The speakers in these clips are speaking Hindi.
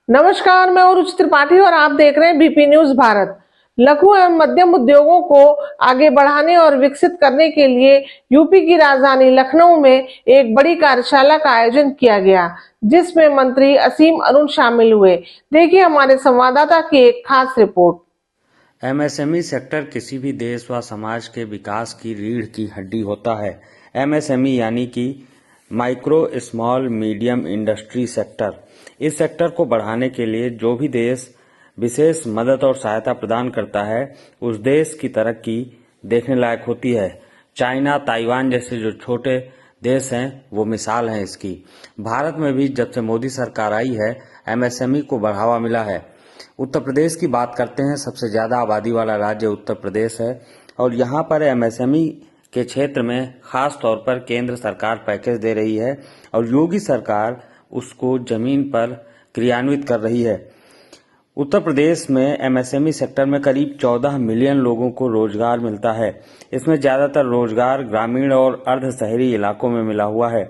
नमस्कार, मैं रुचि त्रिपाठी और आप देख रहे हैं बीपी न्यूज भारत। लघु एवं मध्यम उद्योगों को आगे बढ़ाने और विकसित करने के लिए यूपी की राजधानी लखनऊ में एक बड़ी कार्यशाला का आयोजन किया गया, जिसमें मंत्री असीम अरुण शामिल हुए। देखिए हमारे संवाददाता की एक खास रिपोर्ट। एमएसएमई सेक्टर किसी भी देश व समाज के विकास की रीढ़ की हड्डी होता है। एमएसएमई यानी कि micro small medium industry sector. इस सेक्टर को बढ़ाने के लिए जो भी देश विशेष मदद और सहायता प्रदान करता है, उस देश की तरक्की देखने लायक होती है। चाइना, ताइवान जैसे जो छोटे देश हैं, वो मिसाल हैं इसकी। भारत में भी जब से मोदी सरकार आई है, एमएसएमई को बढ़ावा मिला है। उत्तर प्रदेश की बात करते हैं, सबसे ज्यादा आबादी वाला राज्य उत्तर प्रदेश है और यहाँ पर एमएसएमई के क्षेत्र में खास तौर पर केंद्र सरकार पैकेज दे रही है और योगी सरकार उसको जमीन पर क्रियान्वित कर रही है। उत्तर प्रदेश में एमएसएमई सेक्टर में करीब 14 मिलियन लोगों को रोजगार मिलता है। इसमें ज्यादातर रोजगार ग्रामीण और अर्ध शहरी इलाकों में मिला हुआ है।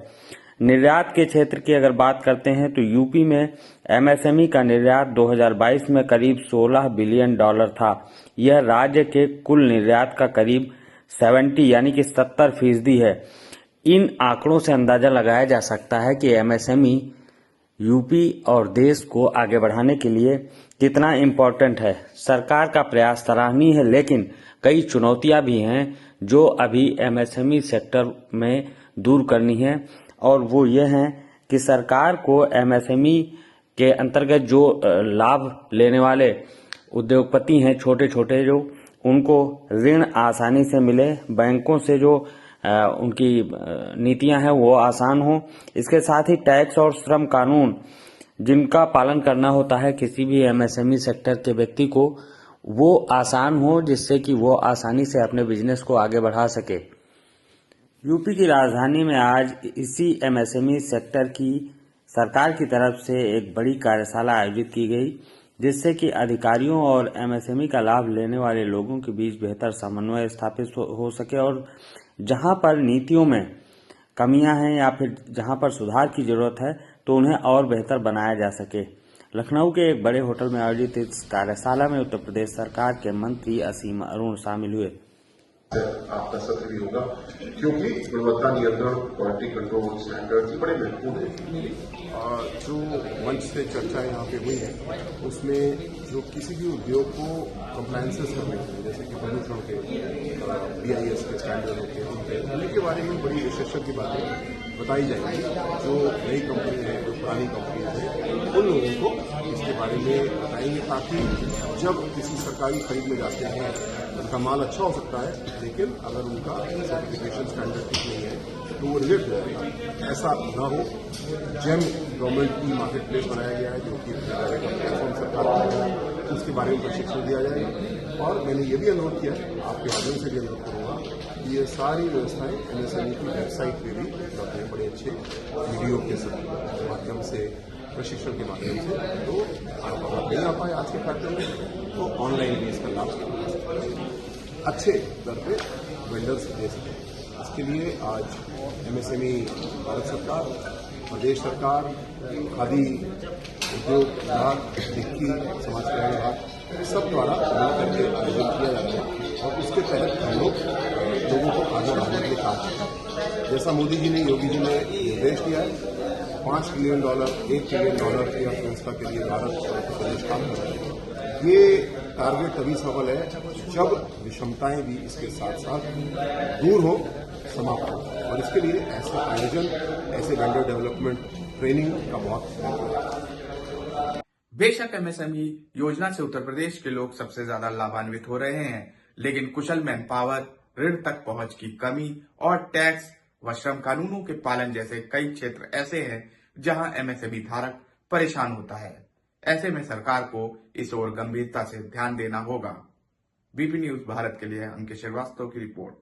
निर्यात के क्षेत्र की अगर बात करते हैं तो यूपी में एमएसएमई का निर्यात 2022 में करीब $16 बिलियन था। यह राज्य के कुल निर्यात का करीब 70 यानी कि 70% है। इन आंकड़ों से अंदाजा लगाया जा सकता है कि एमएसएमई यूपी और देश को आगे बढ़ाने के लिए कितना इम्पोर्टेंट है। सरकार का प्रयास सराहनीय है, लेकिन कई चुनौतियां भी हैं जो अभी एमएसएमई सेक्टर में दूर करनी है और वो ये हैं कि सरकार को एमएसएमई के अंतर्गत जो लाभ लेने वाले उद्योगपति हैं, छोटे छोटे, जो उनको ऋण आसानी से मिले, बैंकों से जो उनकी नीतियां हैं वो आसान हो। इसके साथ ही टैक्स और श्रम कानून जिनका पालन करना होता है किसी भी एमएसएमई सेक्टर के व्यक्ति को, वो आसान हो, जिससे कि वो आसानी से अपने बिजनेस को आगे बढ़ा सके। यूपी की राजधानी में आज इसी एमएसएमई सेक्टर की सरकार की तरफ से एक बड़ी कार्यशाला आयोजित की गई, जिससे कि अधिकारियों और एमएसएमई का लाभ लेने वाले लोगों के बीच बेहतर समन्वय स्थापित हो सके और जहां पर नीतियों में कमियां हैं या फिर जहां पर सुधार की जरूरत है तो उन्हें और बेहतर बनाया जा सके। लखनऊ के एक बड़े होटल में आयोजित इस कार्यशाला में उत्तर प्रदेश सरकार के मंत्री असीम अरुण शामिल हुए। आपका सत्र भी होगा क्योंकि गुणवत्ता नियंत्रण, क्वालिटी कंट्रोल स्टैंडर्ड्स बड़े महत्वपूर्ण हैं। जो मंच से चर्चा यहाँ पे हुई है उसमें जो किसी भी उद्योग को कंप्लायंसेस करने चाहिए, जैसे कि प्रदूषण के BIS के स्टैंडर्ड होते हैं, उनके बारे में बड़ी विशेषज्ञ की बातें बताई जाएंगी। जो नई कंपनी है, जो पुरानी कंपनी है, उन लोगों को इसके बारे में बताएंगे ताकि जब किसी सरकारी खरीद में जाते हैं, उनका माल अच्छा हो सकता है, लेकिन अगर उनका सर्टिफिकेशन स्टैंडर्ड ठीक नहीं है तो वो रिजेक्ट हो जाएगा। ऐसा न हो। जेम गवर्नमेंट की मार्केट प्लेस बनाया गया है, जो कि प्लेटफॉर्म सरकार, उसके बारे में प्रशिक्षण दिया जाएगा। और मैंने ये भी अनुरोध किया, आपके माध्यम से भी अनुरोध करूंगा कि ये सारी व्यवस्थाएं एमएसएमई की वेबसाइट पे भी उपलब्ध हैं, बड़े अच्छे वीडियो के माध्यम से, प्रशिक्षण के माध्यम से। तो आप अगर नहीं आ पाए आज के कार्यक्रम में तो ऑनलाइन भी इसका लाभ अच्छे दर पे वेंडर्स दे सकें। इसके लिए आज एमएसएमई भारत सरकार, प्रदेश सरकार, खादी उद्योग विभाग, डिक्की, समाज कल्याण विभाग सब द्वारा मिलकर के आयोजन किया जाता है और उसके तहत हम लोगों को आगे बढ़ाने के लिए काम करते हैं। जैसा मोदी जी ने, योगी जी ने निर्देश दिया है, $5 ट्रिलियन, $1 ट्रिलियन की अर्थव्यवस्था के लिए भारत और उत्तर प्रदेश काम कर रहे हैं। ये टारगेट तभी सफल है जब विषमताएं भी इसके साथ साथ दूर हो, समाप्त हो, और इसके लिए ऐसे आयोजन, ऐसे वेंडर डेवलपमेंट ट्रेनिंग का बहुत महत्व है। बेशक एमएसएमई योजना से उत्तर प्रदेश के लोग सबसे ज्यादा लाभान्वित हो रहे हैं, लेकिन कुशल मैन पावर, ऋण तक पहुंच की कमी और टैक्स व श्रम कानूनों के पालन जैसे कई क्षेत्र ऐसे हैं जहां एमएसएमई धारक परेशान होता है। ऐसे में सरकार को इस ओर गंभीरता से ध्यान देना होगा। बीपी न्यूज भारत के लिए अंकित श्रीवास्तव की रिपोर्ट।